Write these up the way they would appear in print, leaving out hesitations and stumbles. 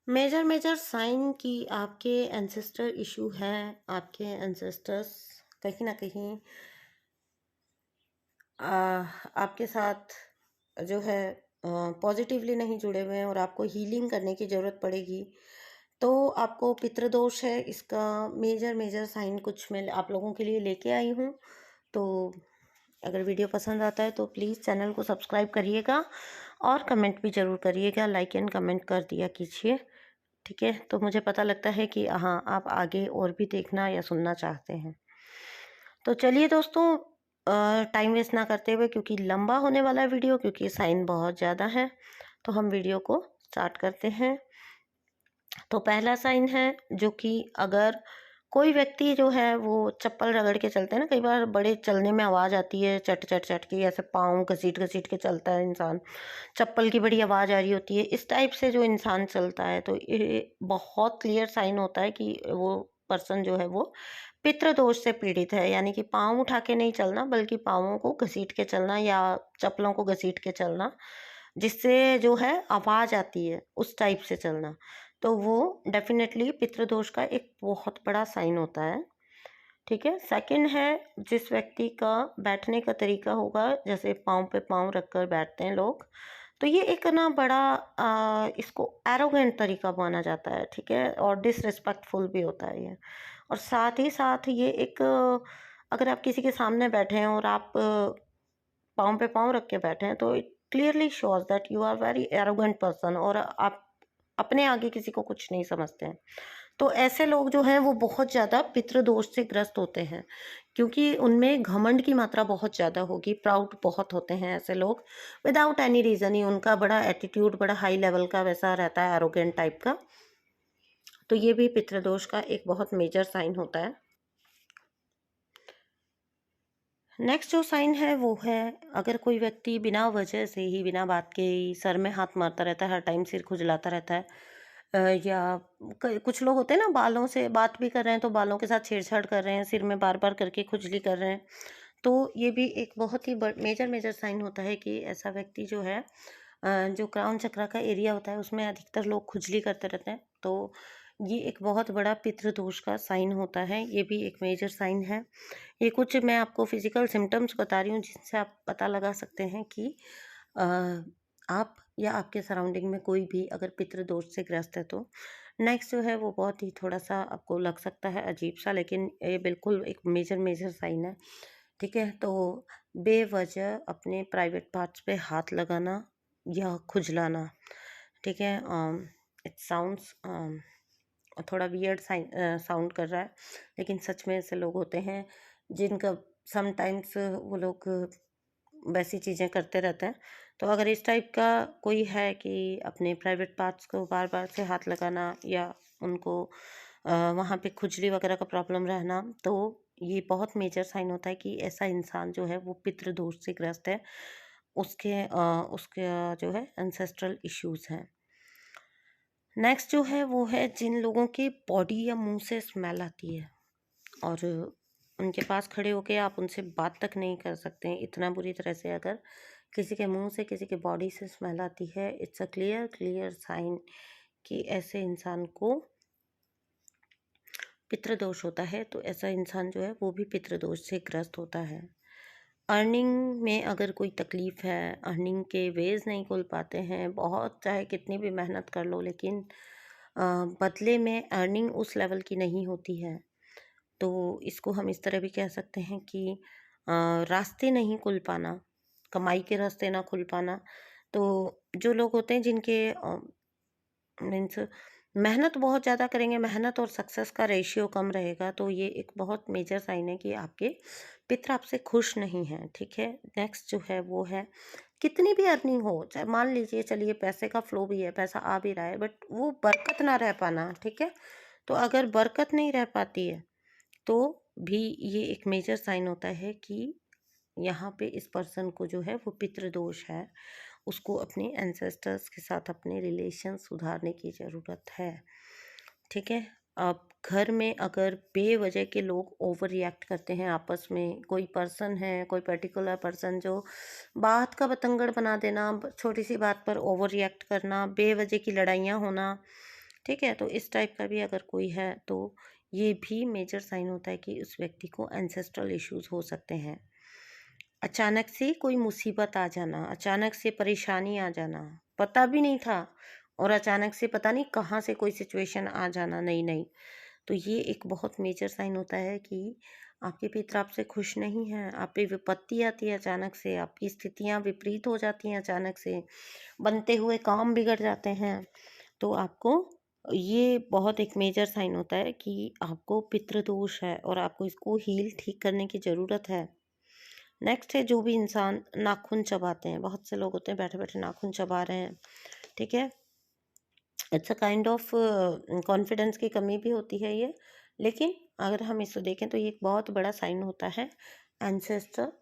Major major sign कि आपके ancestor issue है। आपके एंसेस्टर्स कहीं ना कहीं आपके साथ जो है पॉजिटिवली नहीं जुड़े हुए हैं और आपको हीलिंग करने की ज़रूरत पड़ेगी। तो आपको पितृदोष है, इसका मेजर मेजर साइन कुछ मैं आप लोगों के लिए लेके आई हूँ। तो अगर वीडियो पसंद आता है तो प्लीज़ चैनल को सब्सक्राइब करिएगा और कमेंट भी ज़रूर करिएगा, लाइक एंड कमेंट कर दिया कीजिए। ठीक है, तो मुझे पता लगता है कि हाँ, आप आगे और भी देखना या सुनना चाहते हैं। तो चलिए दोस्तों, टाइम वेस्ट ना करते हुए, क्योंकि लंबा होने वाला है वीडियो, क्योंकि साइन बहुत ज़्यादा है, तो हम वीडियो को स्टार्ट करते हैं। तो पहला साइन है जो कि अगर कोई व्यक्ति जो है वो चप्पल रगड़ के चलते हैं ना, कई बार बड़े चलने में आवाज़ आती है, चट चट चट की, ऐसे पाँव घसीट घसीट के चलता है इंसान, चप्पल की बड़ी आवाज़ आ रही होती है, इस टाइप से जो इंसान चलता है, तो ये बहुत क्लियर साइन होता है कि वो पर्सन जो है वो पितृदोष से पीड़ित है। यानी कि पाँव उठा के नहीं चलना, बल्कि पाँवों को घसीट के चलना या चप्पलों को घसीट के चलना, जिससे जो है आवाज़ आती है, उस टाइप से चलना। तो वो डेफिनेटली पितृदोष का एक बहुत बड़ा साइन होता है। ठीक है। सेकंड है, जिस व्यक्ति का बैठने का तरीका होगा, जैसे पाँव पे पाँव रखकर बैठते हैं लोग, तो ये एक ना बड़ा इसको एरोगेंट तरीका माना जाता है। ठीक है, और डिसरिस्पेक्टफुल भी होता है ये। और साथ ही साथ ये एक अगर आप किसी के सामने बैठे हैं और आप पाँव पे पाँव रख के बैठे हैं, तो it clearly shows that you are very arrogant person, और आप अपने आगे किसी को कुछ नहीं समझते हैं। तो ऐसे लोग जो हैं वो बहुत ज़्यादा पितृदोष से ग्रस्त होते हैं, क्योंकि उनमें घमंड की मात्रा बहुत ज़्यादा होगी, प्राउड बहुत होते हैं ऐसे लोग, विदाउट एनी रीज़न ही उनका बड़ा एटीट्यूड, बड़ा हाई लेवल का वैसा रहता है, एरोगेंट टाइप का। तो ये भी पितृदोष का एक बहुत मेजर साइन होता है। नेक्स्ट जो साइन है वो है, अगर कोई व्यक्ति बिना वजह से ही, बिना बात के ही सर में हाथ मारता रहता है, हर टाइम सिर खुजलाता रहता है, या कुछ लोग होते हैं ना, बालों से बात भी कर रहे हैं तो बालों के साथ छेड़छाड़ कर रहे हैं, सिर में बार बार करके खुजली कर रहे हैं, तो ये भी एक बहुत ही मेजर मेजर साइन होता है कि ऐसा व्यक्ति जो है, जो क्राउन चक्र का एरिया होता है उसमें अधिकतर लोग खुजली करते रहते हैं, तो ये एक बहुत बड़ा पितृदोष का साइन होता है। ये भी एक मेजर साइन है। ये कुछ मैं आपको फिजिकल सिम्टम्स बता रही हूँ जिनसे आप पता लगा सकते हैं कि अ, आप या आपके सराउंडिंग में कोई भी अगर पितृदोष से ग्रस्त है तो। नेक्स्ट जो है वो बहुत ही थोड़ा सा आपको लग सकता है अजीब सा, लेकिन ये बिल्कुल एक मेजर मेजर साइन है। ठीक है, तो बेवजह अपने प्राइवेट पार्ट्स पे हाथ लगाना या खुजलाना। ठीक है, इट साउंड्स थोड़ा वियर्ड साउंड कर रहा है, लेकिन सच में ऐसे लोग होते हैं जिनका समटाइम्स वो लोग वैसी चीज़ें करते रहते हैं। तो अगर इस टाइप का कोई है कि अपने प्राइवेट पार्ट्स को बार बार से हाथ लगाना या उनको वहाँ पे खुजली वगैरह का प्रॉब्लम रहना, तो ये बहुत मेजर साइन होता है कि ऐसा इंसान जो है वो पितृदोष से ग्रस्त है, उसके जो है एंसेस्ट्रल इश्यूज हैं। नेक्स्ट जो है वो है, जिन लोगों के बॉडी या मुंह से स्मेल आती है और उनके पास खड़े होके आप उनसे बात तक नहीं कर सकते हैं, इतना बुरी तरह से अगर किसी के मुंह से, किसी के बॉडी से स्मेल आती है, it's a clear clear sign कि ऐसे इंसान को पितृदोष होता है। तो ऐसा इंसान जो है वो भी पितृदोष से ग्रस्त होता है। अर्निंग में अगर कोई तकलीफ है, अर्निंग के वेज नहीं खुल पाते हैं, बहुत चाहे कितनी भी मेहनत कर लो, लेकिन बदले में अर्निंग उस लेवल की नहीं होती है, तो इसको हम इस तरह भी कह सकते हैं कि रास्ते नहीं खुल पाना, कमाई के रास्ते ना खुल पाना। तो जो लोग होते हैं जिनके मीन्स मेहनत बहुत ज़्यादा करेंगे, मेहनत और सक्सेस का रेशियो कम रहेगा, तो ये एक बहुत मेजर साइन है कि आपके पितर आपसे खुश नहीं हैं। ठीक है, नेक्स्ट जो है वो है, कितनी भी अर्निंग हो, चाहे मान लीजिए चलिए पैसे का फ्लो भी है, पैसा आ भी रहा है, बट वो बरकत ना रह पाना। ठीक है, तो अगर बरकत नहीं रह पाती है तो भी ये एक मेजर साइन होता है कि यहाँ पे इस पर्सन को जो है वो पितृदोष है, उसको अपने एंसेस्टर्स के साथ अपने रिलेशन सुधारने की ज़रूरत है। ठीक है, अब घर में अगर बेवजह के लोग ओवर रिएक्ट करते हैं आपस में, कोई पर्सन है, कोई पर्टिकुलर पर्सन जो बात का बतंगड़ बना देना, छोटी सी बात पर ओवर रिएक्ट करना, बेवजह की लड़ाइयाँ होना, ठीक है, तो इस टाइप का भी अगर कोई है तो ये भी मेजर साइन होता है कि उस व्यक्ति को एंसेस्ट्रल इश्यूज हो सकते हैं। अचानक से कोई मुसीबत आ जाना, अचानक से परेशानी आ जाना, पता भी नहीं था और अचानक से पता नहीं कहाँ से कोई सिचुएशन आ जाना नई नई, तो ये एक बहुत मेजर साइन होता है कि आपके पिता आपसे खुश नहीं हैं, आप पे विपत्ति आती है अचानक से, आपकी स्थितियाँ विपरीत हो जाती हैं अचानक से, बनते हुए काम बिगड़ जाते हैं। तो आपको ये बहुत एक मेजर साइन होता है कि आपको पितृदोष है और आपको इसको हील ठीक करने की ज़रूरत है। नेक्स्ट है जो भी इंसान नाखून चबाते हैं, बहुत से लोग होते हैं बैठे बैठे नाखून चबा रहे हैं, ठीक है, it's a kind of confidence की कमी भी होती है ये, लेकिन अगर हम इसको देखें तो ये एक बहुत बड़ा साइन होता है एंसेस्टर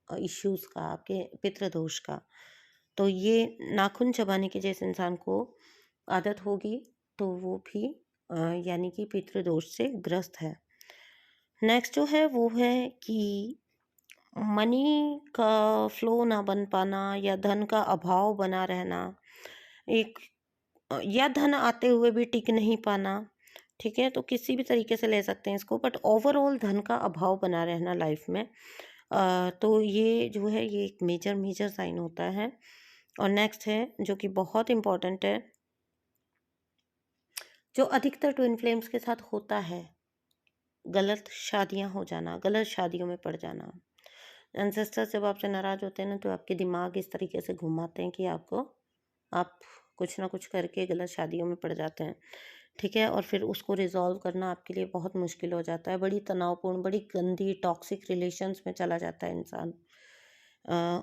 इश्यूज का, आपके पितृदोष का। तो ये नाखून चबाने की जैसे इंसान को आदत होगी तो वो भी यानी कि पितृदोष से ग्रस्त है। नेक्स्ट जो है वो है कि मनी का फ्लो ना बन पाना या धन का अभाव बना रहना, एक या धन आते हुए भी टिक नहीं पाना, ठीक है, तो किसी भी तरीके से ले सकते हैं इसको, बट ओवरऑल धन का अभाव बना रहना लाइफ में, तो ये जो है ये एक मेजर मेजर साइन होता है। और नेक्स्ट है जो कि बहुत इम्पोर्टेंट है, जो अधिकतर ट्विन फ्लेम्स के साथ होता है, गलत शादियां हो जाना, गलत शादियों में पड़ जाना। एंसेस्टर जब आपसे नाराज होते हैं ना तो आपके दिमाग इस तरीके से घुमाते हैं कि आप कुछ ना कुछ करके गलत शादियों में पड़ जाते हैं, ठीक है, और फिर उसको रिजॉल्व करना आपके लिए बहुत मुश्किल हो जाता है, बड़ी तनावपूर्ण, बड़ी गंदी टॉक्सिक रिलेशंस में चला जाता है इंसान।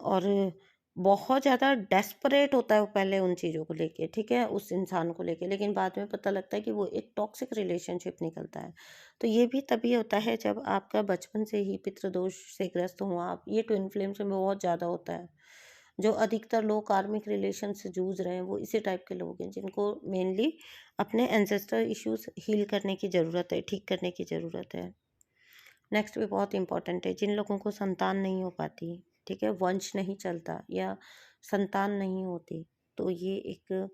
और बहुत ज़्यादा डेस्परेट होता है वो पहले उन चीज़ों को लेके, ठीक है, उस इंसान को लेके, लेकिन बाद में पता लगता है कि वो एक टॉक्सिक रिलेशनशिप निकलता है। तो ये भी तभी होता है जब आपका बचपन से ही पितृदोष से ग्रस्त हो आप, ये ट्विन फ्लेम्स में बहुत ज़्यादा होता है। जो अधिकतर लोग कार्मिक रिलेशन से जूझ रहे हैं वो इसी टाइप के लोग हैं जिनको मेनली अपने एंसेस्टर इश्यूज हील करने की ज़रूरत है, ठीक करने की ज़रूरत है। नेक्स्ट भी बहुत इंपॉर्टेंट है, जिन लोगों को संतान नहीं हो पाती, ठीक है, वंश नहीं चलता या संतान नहीं होती, तो ये एक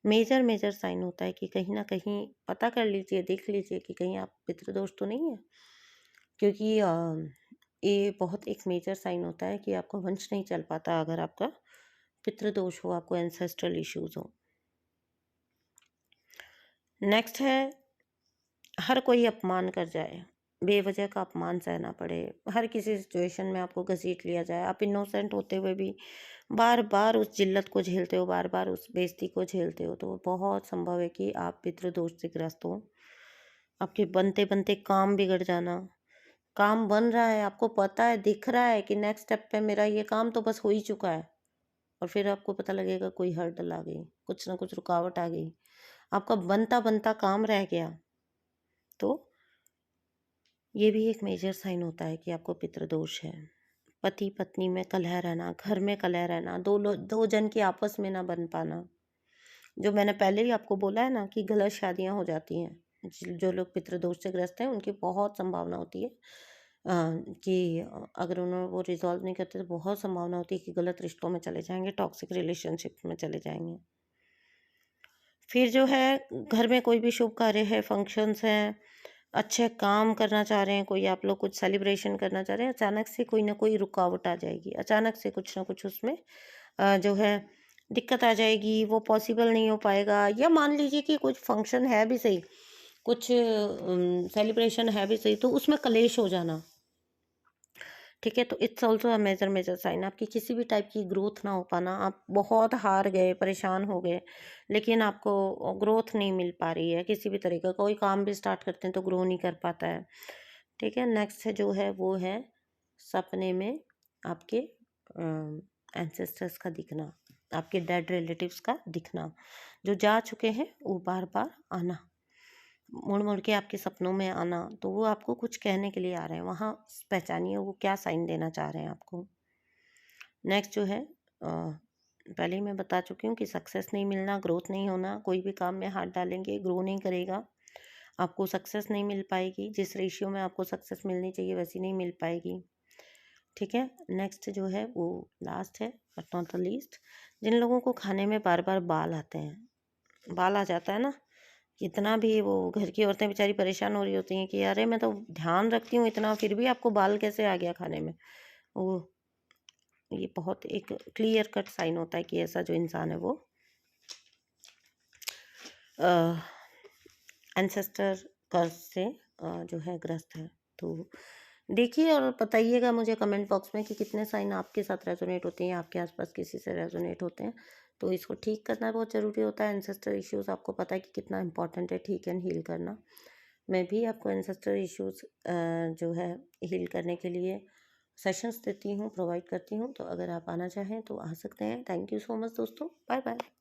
मेजर मेजर साइन होता है कि कहीं ना कहीं पता कर लीजिए, देख लीजिए कि कहीं आप पितृदोष तो नहीं है, क्योंकि ये बहुत एक मेजर साइन होता है कि आपका वंश नहीं चल पाता अगर आपका पितृदोष हो, आपको एंसेस्ट्रल इश्यूज हो। नेक्स्ट है हर कोई अपमान कर जाए, बेवजह का अपमान सहना पड़े, हर किसी सिचुएशन में आपको घसीट लिया जाए, आप इनोसेंट होते हुए भी बार बार उस जिल्लत को झेलते हो, बार बार उस बेइज्जती को झेलते हो, तो बहुत संभव है कि आप पितृदोष से ग्रस्त हो। आपके बनते बनते काम बिगड़ जाना, काम बन रहा है, आपको पता है, दिख रहा है कि नेक्स्ट स्टेप पे मेरा ये काम तो बस हो ही चुका है, और फिर आपको पता लगेगा कोई हर्डल आ गई, कुछ ना कुछ रुकावट आ गई, आपका बनता बनता काम रह गया, तो ये भी एक मेजर साइन होता है कि आपको पितृदोष है। पति पत्नी में कलह रहना, घर में कलह रहना, दो जन की आपस में ना बन पाना, जो मैंने पहले ही आपको बोला है ना कि गलत शादियां हो जाती हैं, जो लोग पितृदोष से ग्रस्त हैं उनकी बहुत संभावना होती है कि अगर उन्होंने वो रिजॉल्व नहीं करते तो बहुत संभावना होती है कि गलत रिश्तों में चले जाएंगे, टॉक्सिक रिलेशनशिप में चले जाएंगे। फिर जो है घर में कोई भी शुभ कार्य है, फंक्शंस हैं, अच्छे काम करना चाह रहे हैं, कोई आप लोग कुछ सेलिब्रेशन करना चाह रहे हैं, अचानक से कोई ना कोई रुकावट आ जाएगी, अचानक से कुछ ना कुछ उसमें जो है दिक्कत आ जाएगी, वो पॉसिबल नहीं हो पाएगा, या मान लीजिए कि कुछ फंक्शन है भी सही, कुछ सेलिब्रेशन है भी सही, तो उसमें कलेश हो जाना, ठीक है, तो it's also a major major sign, आपकी किसी भी टाइप की ग्रोथ ना हो पाना, आप बहुत हार गए, परेशान हो गए, लेकिन आपको ग्रोथ नहीं मिल पा रही है किसी भी तरीके का, कोई काम भी स्टार्ट करते हैं तो ग्रो नहीं कर पाता है, ठीक है। नेक्स्ट है जो है वो है सपने में आपके एंसेस्टर्स का दिखना, आपके डेड रिलेटिव्स का दिखना, जो जा चुके हैं वो बार बार आना, मुड़ मुड़ के आपके सपनों में आना, तो वो आपको कुछ कहने के लिए आ रहे हैं, वहाँ पहचानिए वो क्या साइन देना चाह रहे हैं आपको। नेक्स्ट जो है पहले ही मैं बता चुकी हूँ कि सक्सेस नहीं मिलना, ग्रोथ नहीं होना, कोई भी काम में हाथ डालेंगे ग्रो नहीं करेगा, आपको सक्सेस नहीं मिल पाएगी, जिस रेशियो में आपको सक्सेस मिलनी चाहिए वैसी नहीं मिल पाएगी, ठीक है। नेक्स्ट जो है वो लास्ट है बट नॉट द लीस्ट, जिन लोगों को खाने में बार बार बाल आते हैं, बाल आ जाता है ना, कितना भी वो घर की औरतें बेचारी परेशान हो रही होती हैं कि अरे मैं तो ध्यान रखती हूँ इतना, फिर भी आपको बाल कैसे आ गया खाने में। वो ये बहुत एक क्लियर कट साइन होता है कि ऐसा जो इंसान है वो एंसेस्टर कर्स से जो है ग्रस्त है। तो देखिए और बताइएगा मुझे कमेंट बॉक्स में कि कितने साइन आपके साथ रेजोनेट होते हैं, आपके आसपास किसी से रेजोनेट होते हैं। तो इसको ठीक करना बहुत ज़रूरी होता है। एंसेस्टर इश्यूज आपको पता है कि कितना इंपॉर्टेंट है ठीक एंड हील करना। मैं भी आपको एंसेस्टर इश्यूज जो है हील करने के लिए सेशंस देती हूँ, प्रोवाइड करती हूँ। तो अगर आप आना चाहें तो आ सकते हैं। थैंक यू सो मच दोस्तों, बाय बाय।